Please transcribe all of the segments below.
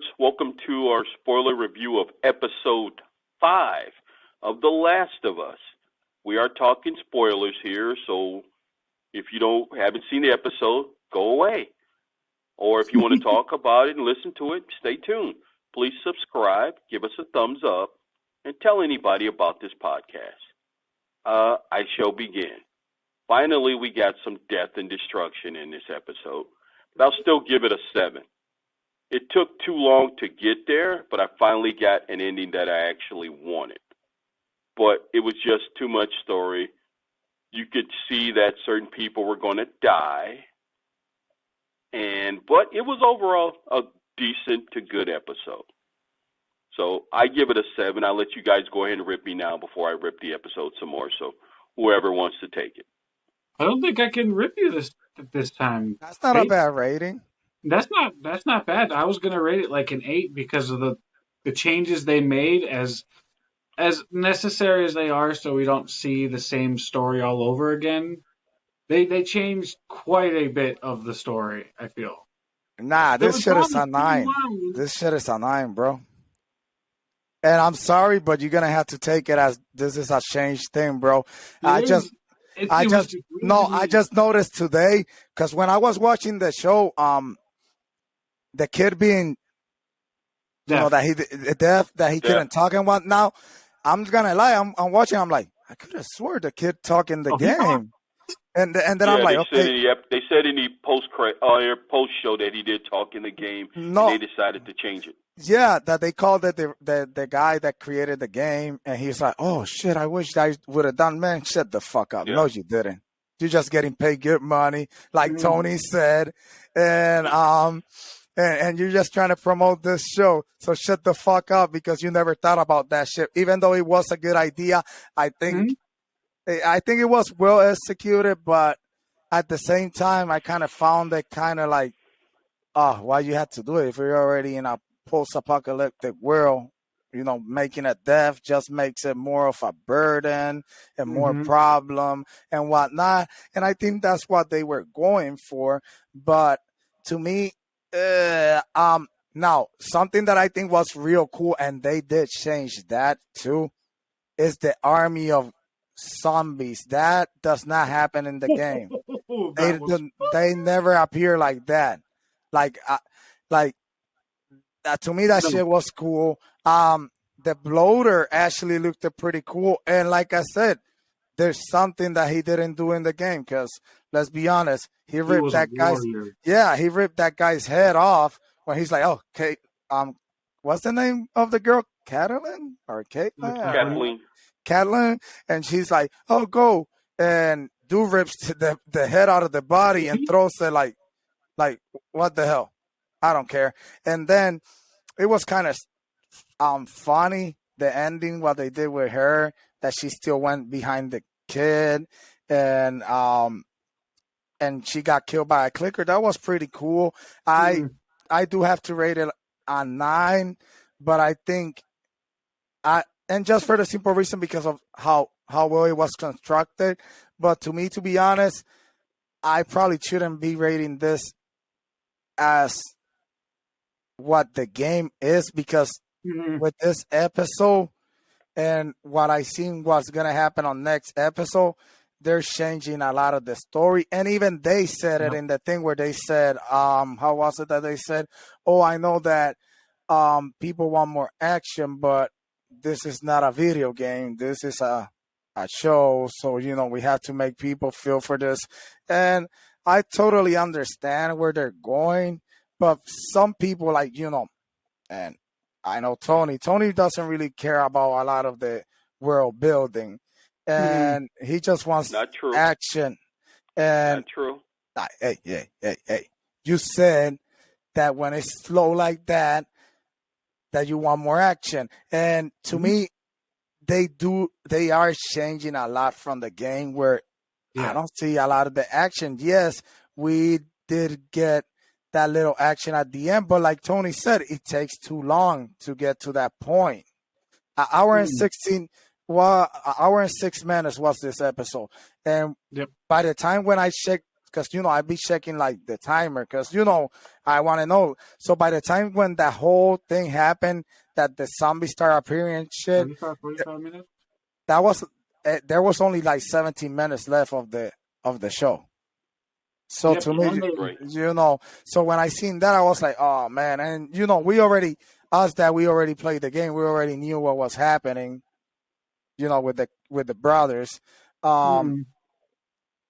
nerds. Welcome to our spoiler review of episode 5 of The Last of Us. We are talking spoilers here, so if you haven't seen the episode, go away. Or if you want to talk about it and listen to it, stay tuned. Please subscribe, give us a thumbs up, and tell anybody about this podcast. I shall begin. Finally, we got some death and destruction in this episode, but I'll still give it a 7. It took too long to get there, but I finally got an ending that I actually wanted. But it was just too much story. You could see that certain people were going to die. But it was overall a decent to good episode. So I give it a 7. I'll let you guys go ahead and rip me now before I rip the episode some more. So whoever wants to take it. I don't think I can rip you this time. That's not a bad rating. That's not bad. I was gonna rate it like an 8 because of the changes they made as necessary as they are, so we don't see the same story all over again. They changed quite a bit of the story, I feel. Nah, this shit is a 9. This shit is a 9, bro. And I'm sorry, but you're gonna have to take it as this is a changed thing, bro. I just noticed today because when I was watching the show, the kid being, that he couldn't talk and what. Now, I'm gonna lie. I'm watching. I'm like, I could have swore the kid talking the game, and then I'm like, okay. They said in the post show that he did talk in the game. No, and they decided to change it. Yeah, that they called it the guy that created the game, and he's like, oh shit, I wish I would have done. Man, shut the fuck up. Yeah. No, you didn't. You're just getting paid good money, like Tony said, and you're just trying to promote this show. So shut the fuck up because you never thought about that shit. Even though it was a good idea, I think it was well executed, but at the same time, I kind of found it kind of like, why you had to do it if you're already in a post-apocalyptic world. Making it death just makes it more of a burden and more problem and whatnot. And I think that's what they were going for. But to me, now something that I think was real cool, and they did change that too, is the army of zombies. That does not happen in the game. They never appear like that. To me, that shit was cool. The bloater actually looked pretty cool. And like I said, there's something that he didn't do in the game because, let's be honest, he ripped that guy's head off when he's like, oh, Kate, what's the name of the girl? Catalin or Kate? Catalin. And she's like, oh, go. And dude rips the head out of the body and throws it like, what the hell? I don't care. And then it was kind of funny, the ending, what they did with her, that she still went behind the kid and she got killed by a clicker. That was pretty cool. I do have to rate it a 9, but I think and just for the simple reason because of how well it was constructed. But to me, to be honest, I probably shouldn't be rating this as what the game is because with this episode and what I seen was going to happen on next episode, they're changing a lot of the story. And even they said it in the thing where they said, how was it that they said, oh, I know that people want more action, but this is not a video game. This is a show. So, we have to make people feel for this. And I totally understand where they're going. But some people and I know Tony doesn't really care about a lot of the world building. And he just wants action. And not true. Hey. You said that when it's slow like that you want more action. And to me, they are changing a lot from the game where I don't see a lot of the action. Yes, we did get that little action at the end, but like Tony said, it takes too long to get to that point. An hour and 6 minutes was this episode, and by the time when I checked because I be checking like the timer because I want to know. So by the time when that whole thing happened, that the zombies start appearing and shit, 45 minutes. that was there was only like 17 minutes left of the show. So Yep, to me, Right. so when I seen that, I was like, oh man, and we already played the game, we already knew what was happening, with the brothers.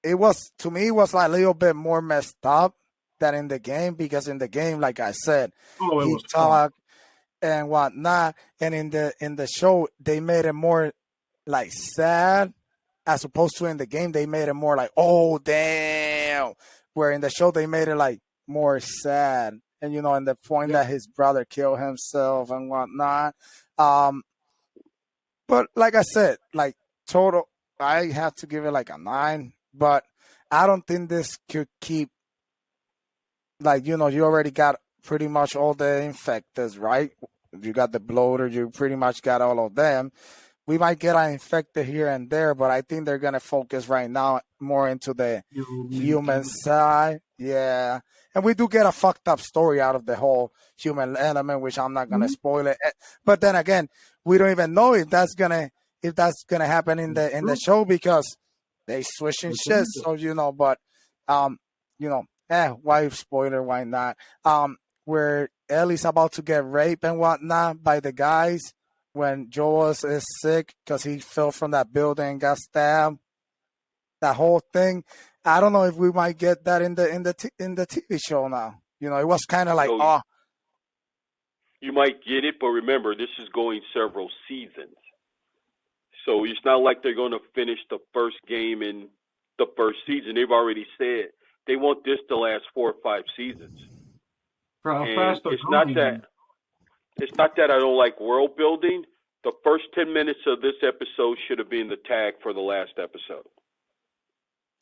It was, to me, it was like a little bit more messed up than in the game, because in the game, like I said, it he was talked and whatnot, and in the show they made it more like sad, as opposed to in the game they made it more like, oh damn, where in the show they made it like more sad, and and the point that his brother killed himself and whatnot. But like I said, like total, I have to give it like a 9. But I don't think this could keep, like, you already got pretty much all the infecteds, right? You got the bloater, you pretty much got all of them. We might get an infected here and there, but I think they're going to focus right now more into the human side. Yeah. And we do get a fucked up story out of the whole human element, which I'm not going to spoil it. But then again, we don't even know if that's going to happen in the show, because they switching shit. So, but, why spoiler? Why not? Where Ellie's about to get raped and whatnot by the guys when Joel is sick because he fell from that building and got stabbed. That whole thing. I don't know if we might get that in the TV show now. It was kind of like, You might get it, but remember, this is going several seasons. So it's not like they're going to finish the first game in the first season. They've already said they want this to last 4 or 5 seasons. It's not that I don't like world building. The first 10 minutes of this episode should have been the tag for the last episode.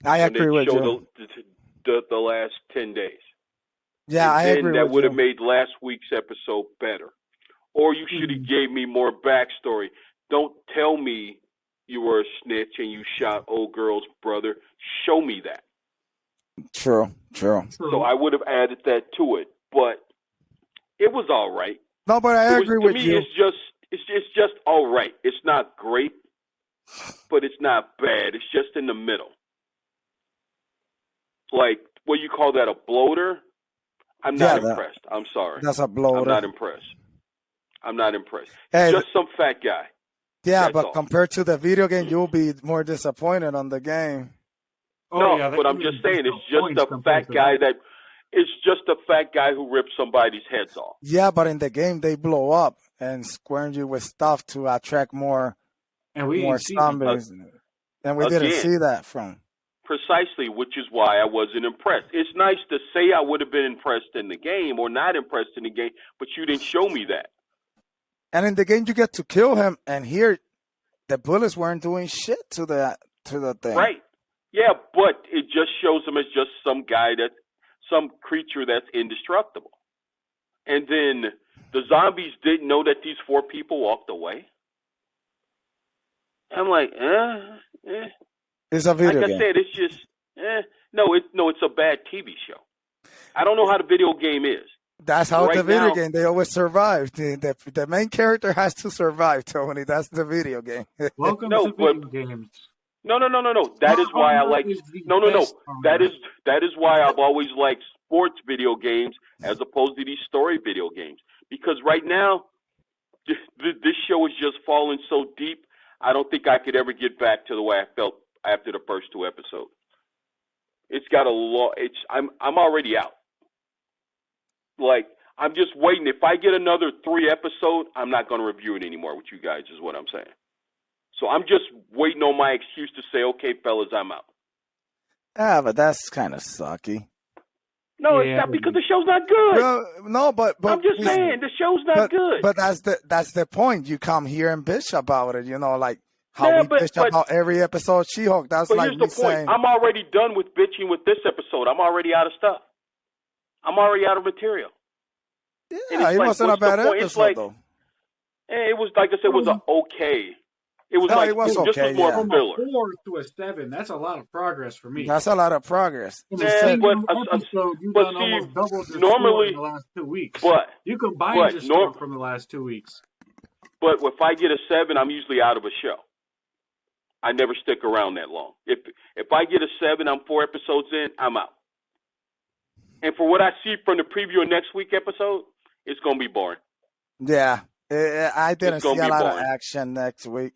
I agree with you. The last 10 days. Yeah, I agree with you. That would have made last week's episode better. Or you should have gave me more backstory. Don't tell me you were a snitch and you shot old girl's brother. Show me that. True. So I would have added that to it, but it was all right. No, but I agree with you. To me, it's just all right. It's not great, but it's not bad. It's just in the middle. Like, what you call that, a bloater? I'm not impressed. I'm sorry. That's a bloater. I'm not impressed. Hey, just some fat guy. Yeah, That's but all. Compared to the video game, you'll be more disappointed on the game. But I'm just saying, it's just a fat guy it's just a fat guy who rips somebody's heads off. Yeah, but in the game, they blow up and square you with stuff to attract more zombies. And we didn't see that from. Precisely, which is why I wasn't impressed. It's nice to say I would have been impressed in the game or not impressed in the game, but you didn't show me that. And in the game, you get to kill him, and here, the bullets weren't doing shit to the thing. Right. Yeah, but it just shows him as just some creature that's indestructible. And then the zombies didn't know that these 4 people walked away. I'm like, It's a video game. Like I said, it's just, it's a bad TV show. I don't know how the video game is. That's how the video game, they always survive. The main character has to survive, Tony. That's the video game. Welcome to video games. No. That is why I like. No. That is why I've always liked sports video games as opposed to these story video games. Because right now, this show is just falling so deep. I don't think I could ever get back to the way I felt after the first 2 episodes. It's got a lot. I'm already out. Like, I'm just waiting. If I get another 3 episodes, I'm not going to review it anymore with you guys, is what I'm saying. So I'm just waiting on my excuse to say, okay, fellas, I'm out. Yeah, but that's kind of sucky. No, it's not, because the show's not good. No, but I'm just saying the show's not good. But that's the point. You come here and bitch about it, like how we bitch about every episode of She-Hulk. That's like here's the point. saying, I'm already done with bitching with this episode. I'm already out of stuff. I'm already out of material. Yeah, it wasn't a bad episode, though. It was, like I said, it was an okay It was No, like it was this okay, was more yeah. From a filler. 4 to a 7, that's a lot of progress for me. That's a lot of progress. In She a said, single episode, you but done see, almost doubled your score normally, in the last 2 weeks. but You combined your score from the last 2 weeks. But if I get a 7, I'm usually out of a show. I never stick around that long. If I get a 7, I'm 4 episodes in, I'm out. And for what I see from the preview of next week episode, it's gonna be boring. yeah, I didn't see a lot of boring. action next week.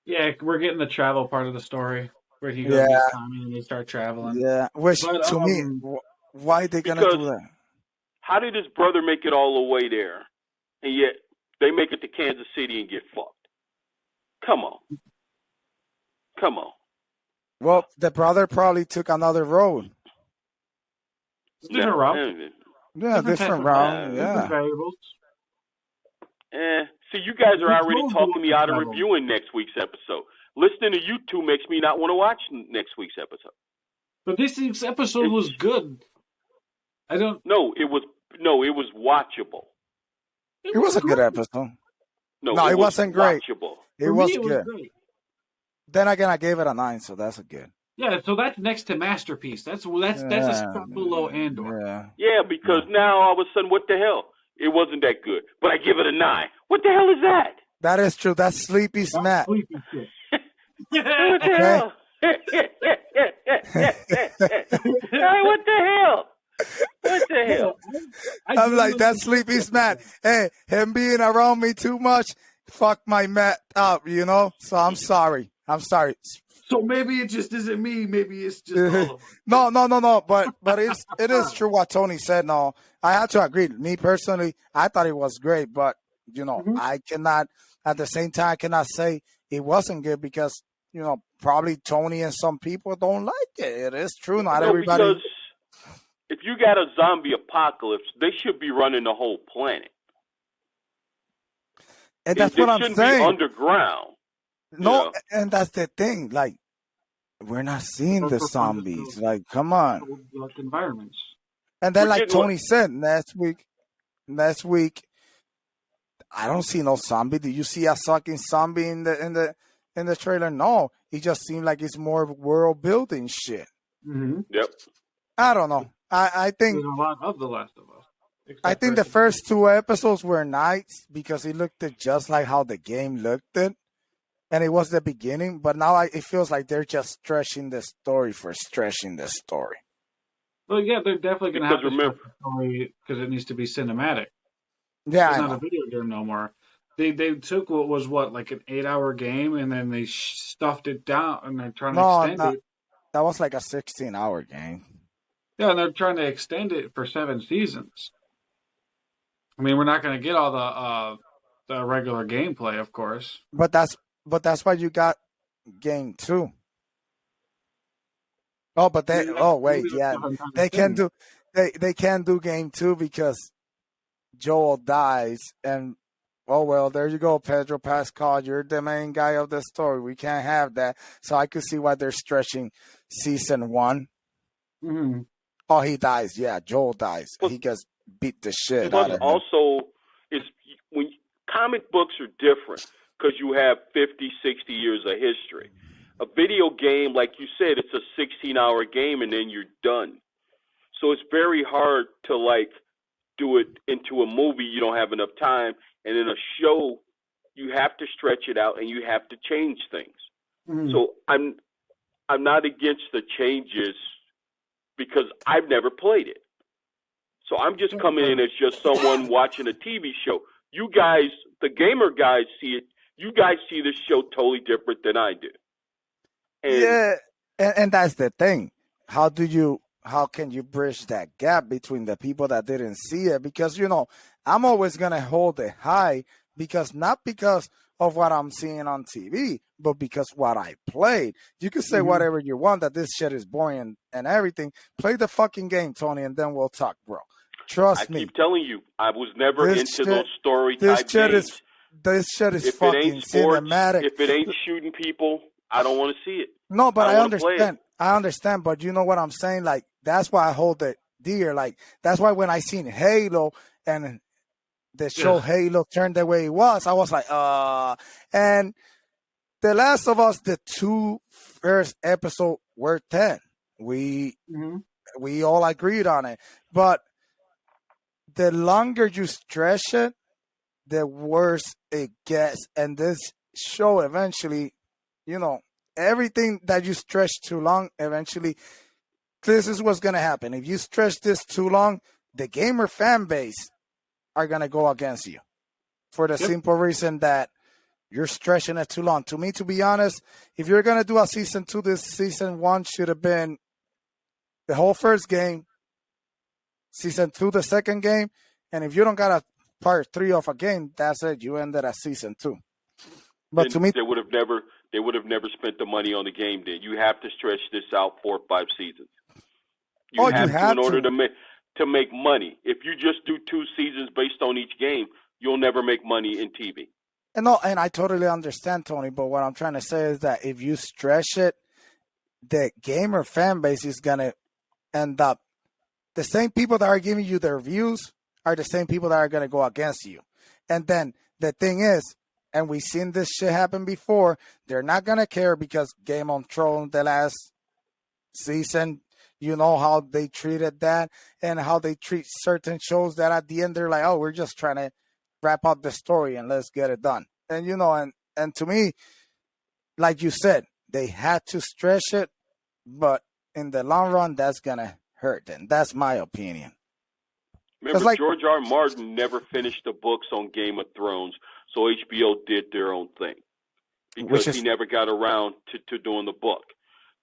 Yeah, we're getting the travel part of the story where he goes Yeah. meet Tommy and they start traveling. Yeah, which But, to me, why they gonna do that? How did his brother make it all the way there, and yet they make it to Kansas City and get fucked? Come on. Well, the brother probably took another road. Different route. Yeah, different route. Yeah. Different variables. See, you guys are already talking me out of reviewing next week's episode. Listening to you two makes me not want to watch next week's episode. But this week's episode was good. No, it was watchable. It was a good episode. No, it wasn't great. Watchable. It was good. Then again, I gave it a 9, so that's a good. Yeah, so that's next to Masterpiece. That's a step below Andor. Yeah, because now all of a sudden, what the hell? It wasn't that good, but I give it a 9. What the hell is that? That is true. That's Sleepy Matt. Sleepy shit. What the hell? Hey, what the hell? What the hell? I'm like, that's Sleepy Matt. Hey, him being around me too much, fuck my Matt up, you know? So I'm sorry. So maybe it just isn't me. Maybe it's just all of them. No. But it is true what Tony said. No, I have to agree. Me personally, I thought it was great, but I cannot at the same time I cannot say it wasn't good because probably Tony and some people don't like it. It is true. Not everybody. Because if you got a zombie apocalypse, they should be running the whole planet. And that's what I'm saying. Be underground. No, and that's the thing. Like, we're not seeing the zombies. Like, come on. Like environments. And then, like Tony said, next week, I don't see no zombie. Do you see a sucking zombie in the trailer? No, it just seemed like it's more world building shit. Mm-hmm. Yep. I don't know. I think there's a lot of The Last of Us. I think the first 2 episodes were nice because it looked just like how the game looked it. And it was the beginning, but now it feels like they're just stretching the story for stretching the story. Well, yeah, they're definitely going to have to stretch the story because it needs to be cinematic. Yeah, it's not a video game no more. They took what was like an 8-hour game, and then they stuffed it down, and they're trying to extend it. That was like a 16-hour game. Yeah, and they're trying to extend it for 7 seasons. I mean, we're not going to get all the regular gameplay, of course. But that's why you got game 2. Oh, but they can't do game 2 because Joel dies, and there you go, Pedro Pascal, you're the main guy of the story. We can't have that. So I could see why they're stretching season 1. Mm-hmm. Oh, he dies. Yeah, Joel dies. He gets beat the shit out of him. Also, when comic books are different because you have 50, 60 years of history. A video game, like you said, it's a 16-hour game and then you're done. So it's very hard to do it into a movie. You don't have enough time, and in a show, you have to stretch it out and you have to change things. Mm-hmm. So I'm not against the changes because I've never played it. So I'm just coming in as just someone watching a TV show. You guys, the gamer guys, see it. You guys see this show totally different than I do. And that's the thing. How can you bridge that gap between the people that didn't see it? Because, I'm always going to hold it high not because of what I'm seeing on TV, but because what I played. You can say whatever you want, that this shit is boring and everything. Play the fucking game, Tony, and then we'll talk, bro. Trust me. I keep telling you, I was never into those story type games. This shit is fucking cinematic. If it ain't shooting people, I don't want to see it. No, but I understand. I understand, but you know what I'm saying? Like, that's why I hold it dear. Like, that's why when I seen Halo and the show Halo turned the way it was, I was like, and The Last of Us, the two first episodes were 10. We all agreed on it. But the longer you stretch it, the worse it gets. And this show eventually, everything that you stretch too long, eventually, this is what's going to happen. If you stretch this too long, the gamer fan base are going to go against you for the simple reason that you're stretching it too long. To me, to be honest, if you're going to do a season 2, this season 1 should have been the whole first game, season 2, the second game, and if you don't got a part 3 of a game, that's it. You ended at season 2. But then to me, they would have never spent the money on the game. Then you have to stretch this out 4 or 5 seasons. You have to in order to make money. If you just do 2 seasons based on each game, you'll never make money in TV. And I totally understand, Tony. But what I'm trying to say is that if you stretch it, the gamer fan base is gonna end up the same people that are giving you the reviews are the same people that are gonna go against you. And then the thing is, and we've seen this shit happen before, they're not gonna care because Game of Thrones, the last season, you know how they treated that and how they treat certain shows that at the end they're like, oh, we're just trying to wrap up the story and let's get it done. And and to me, like you said, they had to stretch it, but in the long run, that's gonna hurt. And that's my opinion. Remember, George R. R. Martin never finished the books on Game of Thrones, so HBO did their own thing because he never got around to doing the book.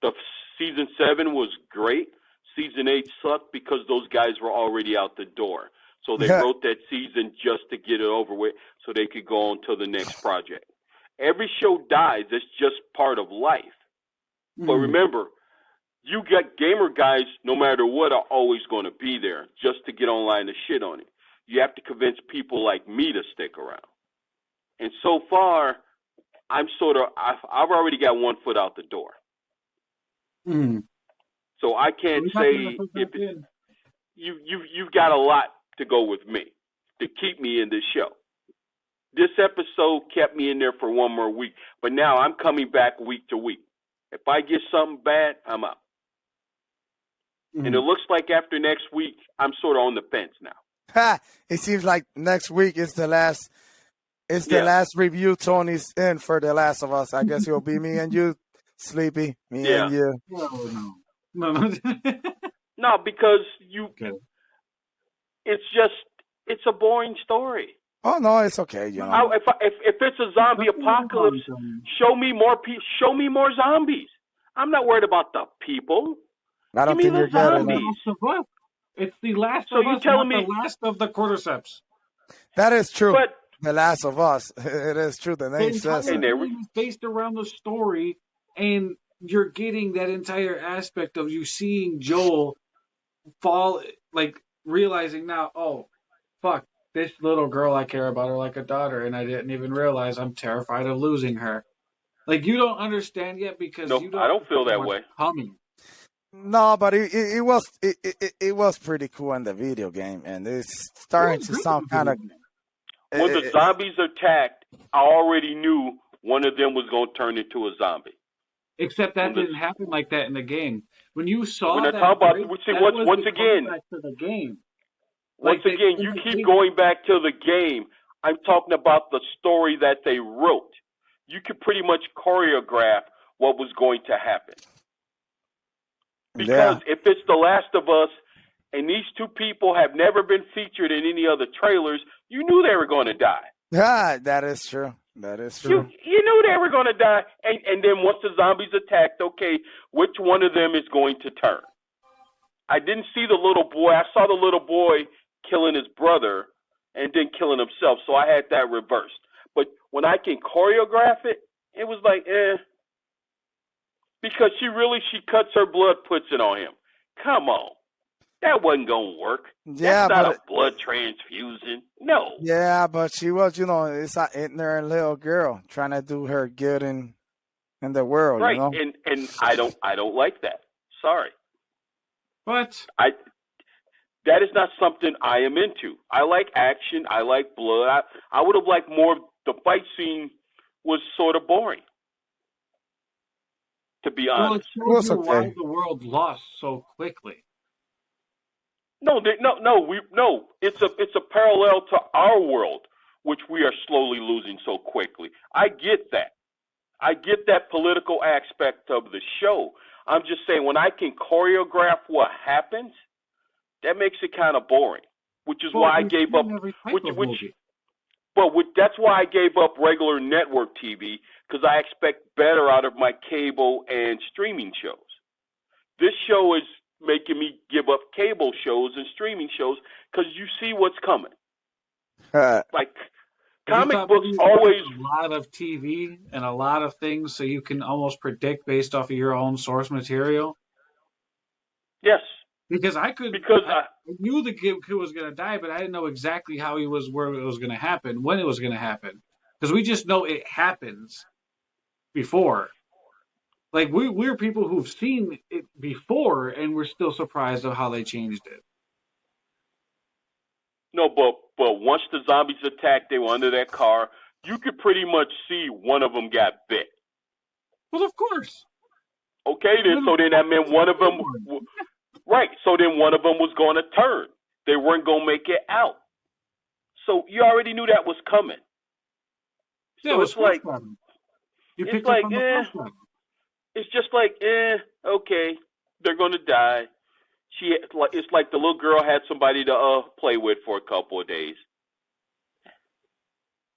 The season 7 was great. Season 8 sucked because those guys were already out the door. So they wrote that season just to get it over with so they could go on to the next project. Every show dies. It's just part of life. But remember, you got gamer guys, no matter what, are always going to be there just to get online and shit on it. You have to convince people like me to stick around. And so far, I've already got one foot out the door. So I can't say you've got a lot to go with me to keep me in this show. This episode kept me in there for 1 more week, but now I'm coming back week to week. If I get something bad, I'm out. And it looks like after next week, I'm sort of on the fence now. It seems like next week is the last. It's the last review Tony's in for The Last of Us. I guess it'll be me and you, Sleepy. Me and you. No. No, because it's a boring story. Oh no, it's okay. If it's a zombie apocalypse, show me more zombies. I'm not worried about the people. I don't think you're zombies. It's the last of us, not the last of the cordyceps. That is true. But The Last of Us. It is true. The name says it. It's based around the story, and you're getting that entire aspect of you seeing Joel fall, like realizing now, oh, fuck, this little girl, I care about her like a daughter, and I didn't even realize I'm terrified of losing her. Like, you don't understand yet because you don't. I don't feel that way. Coming. No, but it was pretty cool in the video game, and it's starting to sound kind of. When the zombies attacked, I already knew one of them was going to turn into a zombie. Except that didn't happen like that in the game. When you saw once again, you keep going back to the game. I'm talking about the story that they wrote. You could pretty much choreograph what was going to happen. Because if it's The Last of Us, and these two people have never been featured in any other trailers, you knew they were going to die. Yeah, that is true. That is true. You knew they were going to die. And then once the zombies attacked, okay, which one of them is going to turn? I didn't see the little boy. I saw the little boy killing his brother and then killing himself, so I had that reversed. But when I can choreograph it, it was like, because she cuts her blood, puts it on him. Come on. That wasn't going to work. Yeah, that's not a blood transfusion. No. Yeah, but she was, it's an ignorant little girl trying to do her good in the world. Right, And I don't like that. Sorry. But that is not something I am into. I like action. I like blood. I would have liked more. The fight scene was sort of boring. to be Well, it honest. It shows was you why okay. the world lost so quickly. No, it's a parallel to our world, which we are slowly losing so quickly. I get that. I get that political aspect of the show. I'm just saying, when I can choreograph what happens, that makes it kind of boring. Which is Well, why I we've gave up. seen every type of movie. That's why I gave up regular network TV, because I expect better out of my cable and streaming shows. This show is making me give up cable shows and streaming shows because you see what's coming. Like, Have you comic thought books maybe you always. watch a lot of TV and a lot of things so you can almost predict based off of your own source material? Yes. Because I knew the kid was going to die, but I didn't know exactly how he was, where it was going to happen, when it was going to happen. Because we just know it happens before. Like, we're people who've seen it before, and we're still surprised of how they changed it. No, but once the zombies attacked, they were under that car. You could pretty much see one of them got bit. Well, of course. Okay, then that meant one of them. Right, so then one of them was going to turn. They weren't going to make it out. So you already knew that was coming. Yeah, So it's like, it's just like, okay, they're going to die. It's like the little girl had somebody to play with for a couple of days.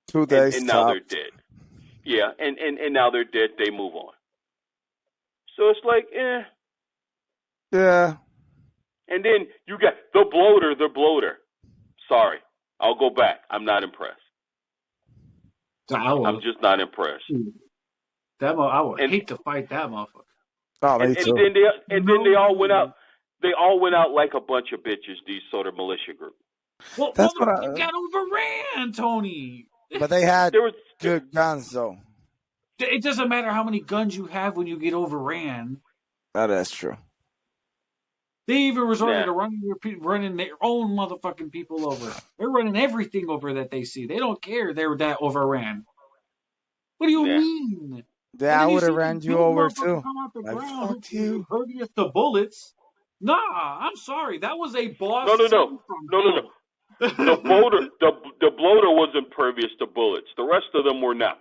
2 days. And now they're dead. Yeah, and now they're dead. They move on. So it's like, Yeah. And then you got the bloater. Sorry, I'll go back. I'm not impressed. I'm just not impressed. I would hate to fight that motherfucker. Oh, me too. Then they all went out. They all went out like a bunch of bitches. These sort of militia group. Well, That's they got overran, Tony. But they had good guns, though. It doesn't matter how many guns you have when you get overran. That's true. They even resorted to running their own motherfucking people over. They're running everything over that they see. They don't care they're that overran. What do you mean? Yeah, I would have ran you over too. Like, fuck you. Impervious to bullets. Nah, I'm sorry. That was a boss. No. The bloater was impervious to bullets. The rest of them were not.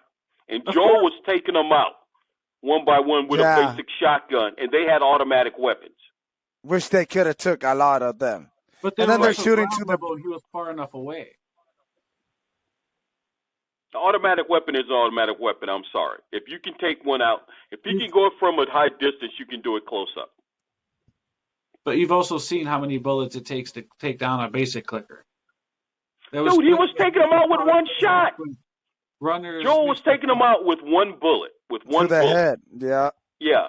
And Joel was taking them out one by one with a basic shotgun, and they had automatic weapons. Wish they could have took a lot of them. But and then they're shooting to the. He was far enough away. The automatic weapon is an automatic weapon. I'm sorry. If you can take one out, if you can go from a high distance, you can do it close up. But you've also seen how many bullets it takes to take down a basic clicker. Dude, he was taking them out with one shot. Joel was taking them out with one bullet. With one to the head, yeah. Yeah.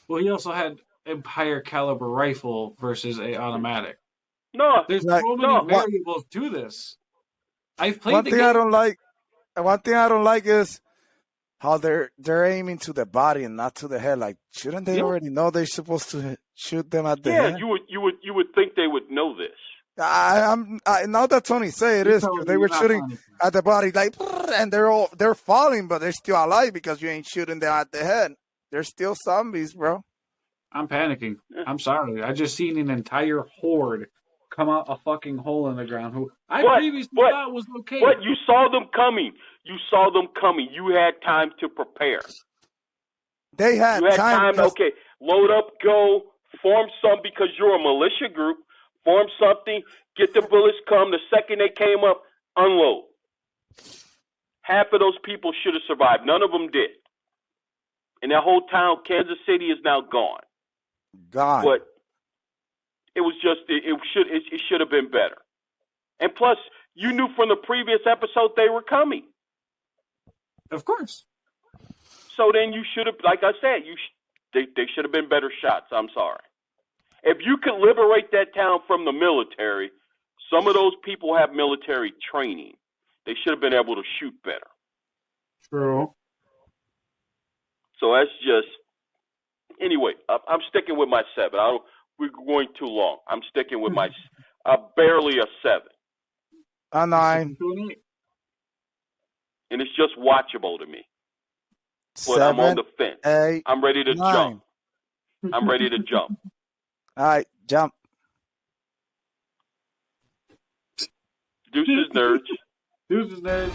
Well, he also had a higher caliber rifle versus a automatic. No. There's so many variables to this. I've played one thing I don't like is how they're aiming to the body and not to the head. Like, shouldn't they already know they're supposed to shoot them at the head? Yeah, you would think they would know this. Now that Tony say it is, they were shooting at the body, like, and they're falling, but they're still alive because you ain't shooting them at the head. They're still zombies, bro. I'm panicking. I'm sorry. I just seen an entire horde come out a fucking hole in the ground. Who I previously thought was okay. But you saw them coming. You had time to prepare. They had time. Okay, load up, go, form some because you're a militia group. Form something, get the bullets come. The second they came up, unload. Half of those people should have survived. None of them did. And that whole town, Kansas City, is now gone. Gone. But it was just, it should have been better. And plus, you knew from the previous episode they were coming. Of course. So then you should have, like I said, they should have been better shots. I'm sorry. If you could liberate that town from the military, some of those people have military training. They should have been able to shoot better. True. So that's just... Anyway, I'm sticking with my 7. We're going too long. I'm sticking with my... barely a 7. A 9. And it's just watchable to me. but I'm on the 7, fence. 8, I'm ready to 9. jump. I'm ready to jump. All right, jump. Deuces, nerds. Deuces, nerds.